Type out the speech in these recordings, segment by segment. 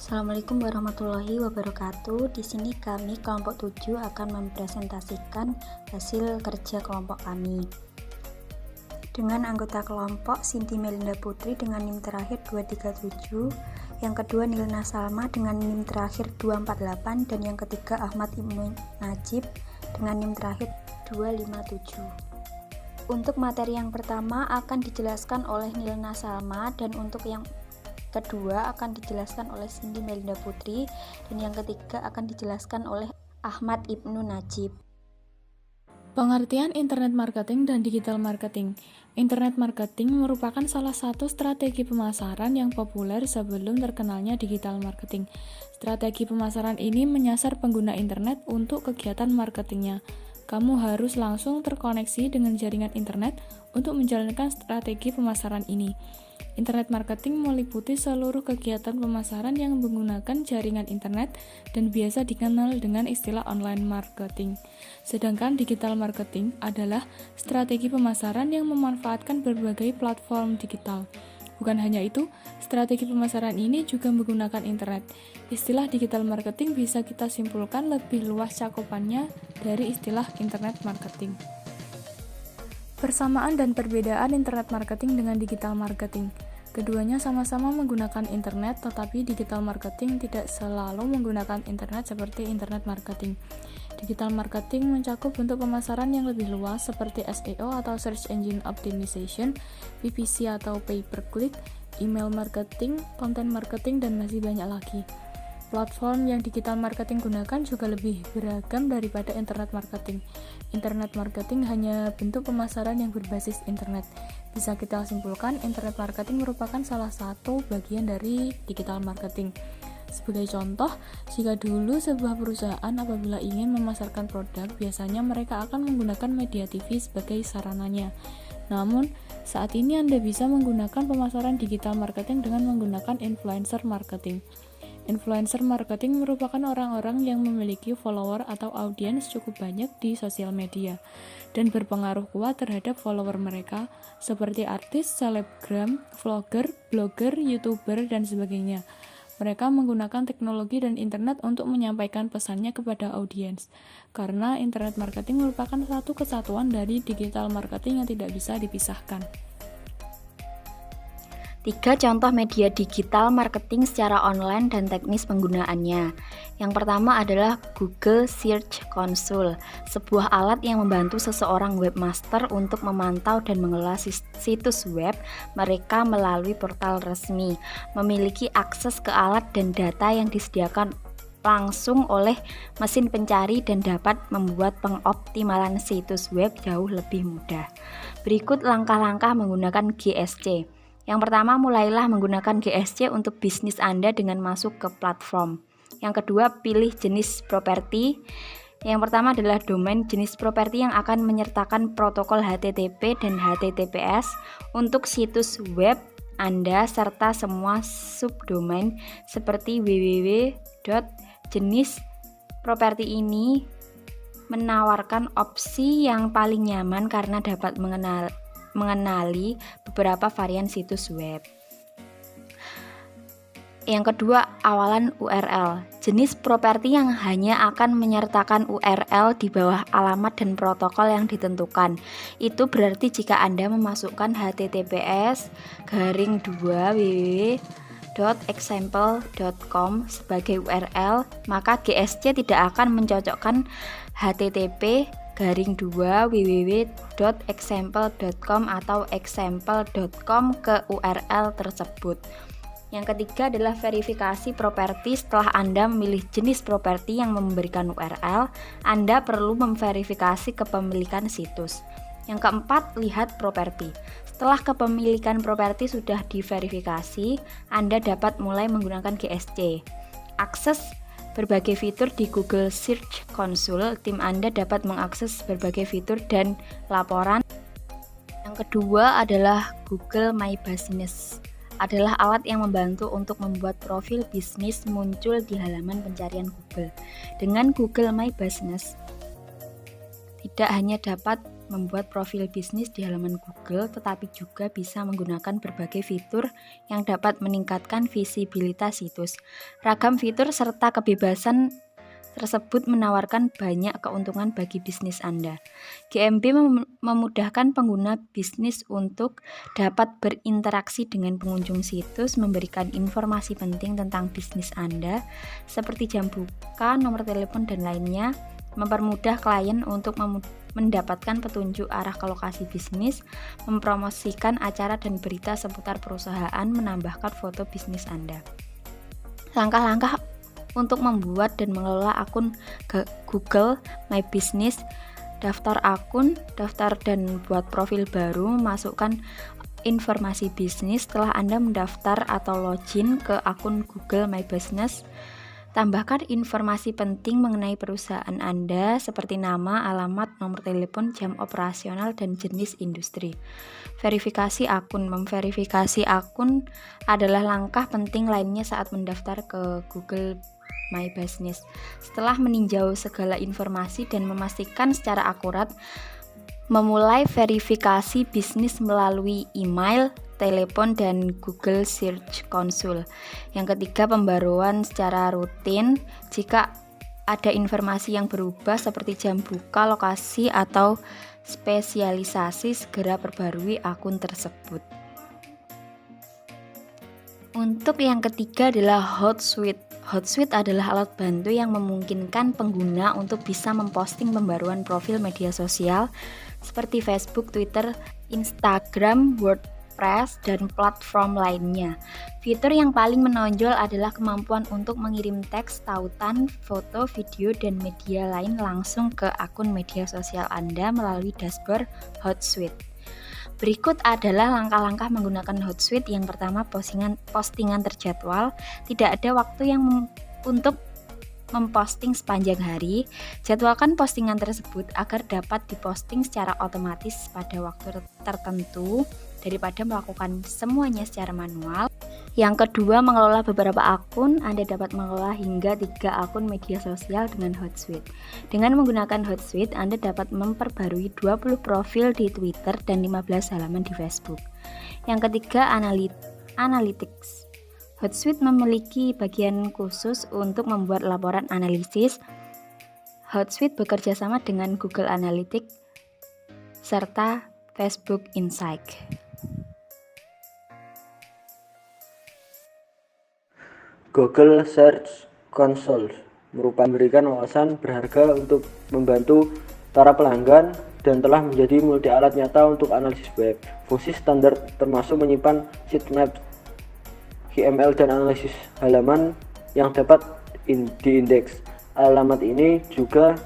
Assalamualaikum warahmatullahi wabarakatuh. Di sini kami kelompok 7 akan mempresentasikan hasil kerja kelompok kami. Dengan anggota kelompok Sinti Melinda Putri dengan NIM terakhir 237, yang kedua Nilna Salma dengan NIM terakhir 248, dan yang ketiga Ahmad Ibnu Najib dengan NIM terakhir 257. Untuk materi yang pertama akan dijelaskan oleh Nilna Salma, dan untuk yang kedua akan dijelaskan oleh Sinti Melinda Putri, dan yang ketiga akan dijelaskan oleh Ahmad Ibnu Najib. Pengertian internet marketing dan digital marketing. Internet marketing merupakan salah satu strategi pemasaran yang populer sebelum terkenalnya digital marketing. Strategi pemasaran ini menyasar pengguna internet untuk kegiatan marketingnya. Kamu harus langsung terkoneksi dengan jaringan internet untuk menjalankan strategi pemasaran ini. Internet marketing meliputi seluruh kegiatan pemasaran yang menggunakan jaringan internet dan biasa dikenal dengan istilah online marketing. Sedangkan digital marketing adalah strategi pemasaran yang memanfaatkan berbagai platform digital. Bukan hanya itu, strategi pemasaran ini juga menggunakan internet. Istilah digital marketing bisa kita simpulkan lebih luas cakupannya dari istilah internet marketing. Persamaan dan perbedaan internet marketing dengan digital marketing. Keduanya sama-sama menggunakan internet, tetapi digital marketing tidak selalu menggunakan internet seperti internet marketing. Digital marketing mencakup bentuk pemasaran yang lebih luas seperti SEO atau Search Engine Optimization, PPC atau Pay Per Click, email marketing, content marketing, dan masih banyak lagi. Platform yang digital marketing gunakan juga lebih beragam daripada internet marketing. Internet marketing hanya bentuk pemasaran yang berbasis internet. Bisa kita simpulkan, internet marketing merupakan salah satu bagian dari digital marketing. Sebagai contoh, jika dulu sebuah perusahaan apabila ingin memasarkan produk, biasanya mereka akan menggunakan media TV sebagai sarananya. Namun, saat ini Anda bisa menggunakan pemasaran digital marketing dengan menggunakan influencer marketing. Influencer marketing merupakan orang-orang yang memiliki follower atau audiens cukup banyak di sosial media dan berpengaruh kuat terhadap follower mereka, seperti artis, selebgram, vlogger, blogger, youtuber, dan sebagainya. Mereka menggunakan teknologi dan internet untuk menyampaikan pesannya kepada audiens. Karena internet marketing merupakan satu kesatuan dari digital marketing yang tidak bisa dipisahkan. 3 contoh media digital marketing secara online dan teknis penggunaannya. Yang pertama adalah Google Search Console, sebuah alat yang membantu seseorang webmaster untuk memantau dan mengelola situs web mereka melalui portal resmi, memiliki akses ke alat dan data yang disediakan langsung oleh mesin pencari dan dapat membuat pengoptimalan situs web jauh lebih mudah. Berikut langkah-langkah menggunakan GSC. Yang pertama, mulailah menggunakan GSC untuk bisnis Anda dengan masuk ke platform. Yang kedua, pilih jenis properti. Yang pertama adalah domain, jenis properti yang akan menyertakan protokol HTTP dan HTTPS untuk situs web Anda serta semua subdomain seperti www. Jenis properti ini menawarkan opsi yang paling nyaman karena dapat mengenali beberapa varian situs web. Yang kedua, awalan URL. Jenis properti yang hanya akan menyertakan URL di bawah alamat dan protokol yang ditentukan. Itu berarti jika Anda memasukkan https://www.example.com sebagai URL, maka GSC tidak akan mencocokkan http://www.example.com atau example.com ke URL tersebut. Yang ketiga adalah verifikasi properti. Setelah Anda memilih jenis properti yang memberikan URL, Anda perlu memverifikasi kepemilikan situs. Yang keempat, lihat properti. Setelah kepemilikan properti sudah diverifikasi, Anda dapat mulai menggunakan GSC. Akses berbagai fitur di Google Search Console. Tim Anda dapat mengakses berbagai fitur dan laporan. Yang kedua adalah Google My Business. Adalah alat yang membantu untuk membuat profil bisnis muncul di halaman pencarian Google. Dengan Google My Business, tidak hanya dapat membuat profil bisnis di halaman Google, tetapi juga bisa menggunakan berbagai fitur yang dapat meningkatkan visibilitas situs. Ragam fitur serta kebebasan tersebut menawarkan banyak keuntungan bagi bisnis Anda. GMB memudahkan pengguna bisnis untuk dapat berinteraksi dengan pengunjung situs, memberikan informasi penting tentang bisnis Anda, seperti jam buka, nomor telepon, dan lainnya, mempermudah klien untuk mendapatkan petunjuk arah ke lokasi bisnis, mempromosikan acara dan berita seputar perusahaan, menambahkan foto bisnis Anda. Langkah-langkah untuk membuat dan mengelola akun Google My Business: daftar akun, daftar dan buat profil baru, masukkan informasi bisnis. Setelah Anda mendaftar atau login ke akun Google My Business, tambahkan informasi penting mengenai perusahaan Anda seperti nama, alamat, nomor telepon, jam operasional, dan jenis industri. Verifikasi akun. Memverifikasi akun adalah langkah penting lainnya saat mendaftar ke Google My Business. Setelah meninjau segala informasi dan memastikan secara akurat, memulai verifikasi bisnis melalui email, telepon, dan Google Search Console. Yang ketiga, pembaruan secara rutin. Jika ada informasi yang berubah seperti jam buka, lokasi, atau spesialisasi, segera perbarui akun tersebut. Untuk yang ketiga adalah Hootsuite. Hootsuite adalah alat bantu yang memungkinkan pengguna untuk bisa memposting pembaruan profil media sosial seperti Facebook, Twitter, Instagram, WordPress, dan platform lainnya. Fitur yang paling menonjol adalah kemampuan untuk mengirim teks, tautan, foto, video, dan media lain langsung ke akun media sosial Anda melalui dashboard Hootsuite. Berikut adalah langkah-langkah menggunakan Hootsuite. Yang pertama, postingan terjadwal. Tidak ada waktu untuk memposting sepanjang hari. Jadwalkan postingan tersebut agar dapat diposting secara otomatis pada waktu tertentu daripada melakukan semuanya secara manual. Yang kedua, mengelola beberapa akun. Anda dapat mengelola hingga 3 akun media sosial dengan Hootsuite. Dengan menggunakan Hootsuite, Anda dapat memperbarui 20 profil di Twitter dan 15 halaman di Facebook. Yang ketiga, Analytics. Hootsuite memiliki bagian khusus untuk membuat laporan analisis. Hootsuite bekerja sama dengan Google Analytics serta Facebook Insights. Google Search Console memberikan wawasan berharga untuk membantu para pelanggan dan telah menjadi multi alat nyata untuk analisis web. Fungsi standar termasuk menyimpan sitemap, HTML, dan analisis halaman yang dapat diindeks. Alamat ini juga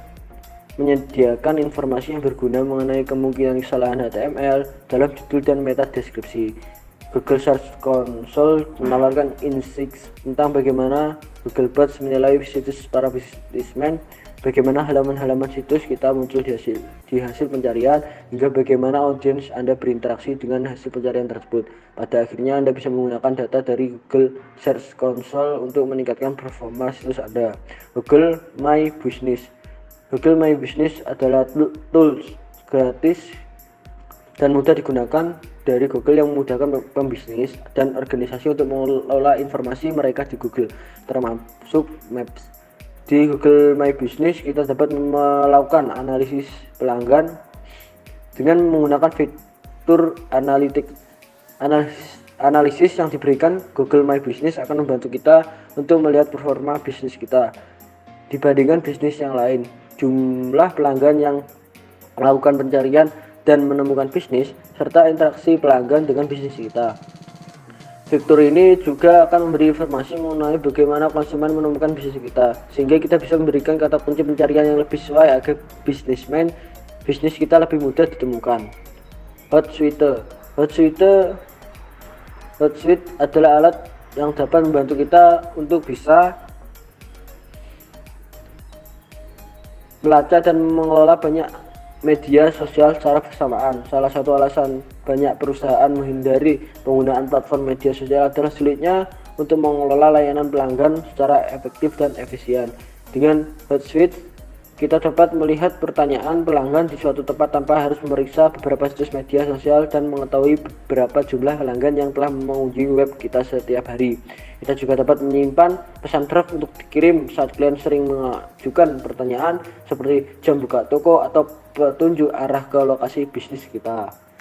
menyediakan informasi yang berguna mengenai kemungkinan kesalahan HTML dalam judul dan meta deskripsi. Google Search Console menawarkan insights tentang bagaimana Googlebots menilai situs para bisnismen, bagaimana halaman-halaman situs kita muncul di hasil pencarian, hingga bagaimana audiens Anda berinteraksi dengan hasil pencarian tersebut. Pada akhirnya Anda bisa menggunakan data dari Google Search Console untuk meningkatkan performa situs Anda. Google My Business. Google My Business adalah tools gratis dan mudah digunakan dari Google yang memudahkan pembisnis dan organisasi untuk mengelola informasi mereka di Google, termasuk Maps. Di Google My Business, kita dapat melakukan analisis pelanggan dengan menggunakan fitur analisis yang diberikan. Google My Business akan membantu kita untuk melihat performa bisnis kita dibandingkan bisnis yang lain, jumlah pelanggan yang melakukan pencarian dan menemukan bisnis, serta interaksi pelanggan dengan bisnis kita. Fitur ini juga akan memberi informasi mengenai bagaimana konsumen menemukan bisnis kita, sehingga kita bisa memberikan kata kunci pencarian yang lebih sesuai agar bisnis kita lebih mudah ditemukan. Hootsuite adalah alat yang dapat membantu kita untuk bisa melacak dan mengelola banyak media sosial secara bersamaan. Salah satu alasan banyak perusahaan menghindari penggunaan platform media sosial adalah sulitnya untuk mengelola layanan pelanggan secara efektif dan efisien. Dengan Hootsuite, Kita dapat melihat pertanyaan pelanggan di suatu tempat tanpa harus memeriksa beberapa situs media sosial dan mengetahui berapa jumlah pelanggan yang telah mengunjungi web kita setiap hari. Kita juga dapat menyimpan pesan draft untuk dikirim saat klien sering mengajukan pertanyaan seperti jam buka toko atau petunjuk arah ke lokasi bisnis kita.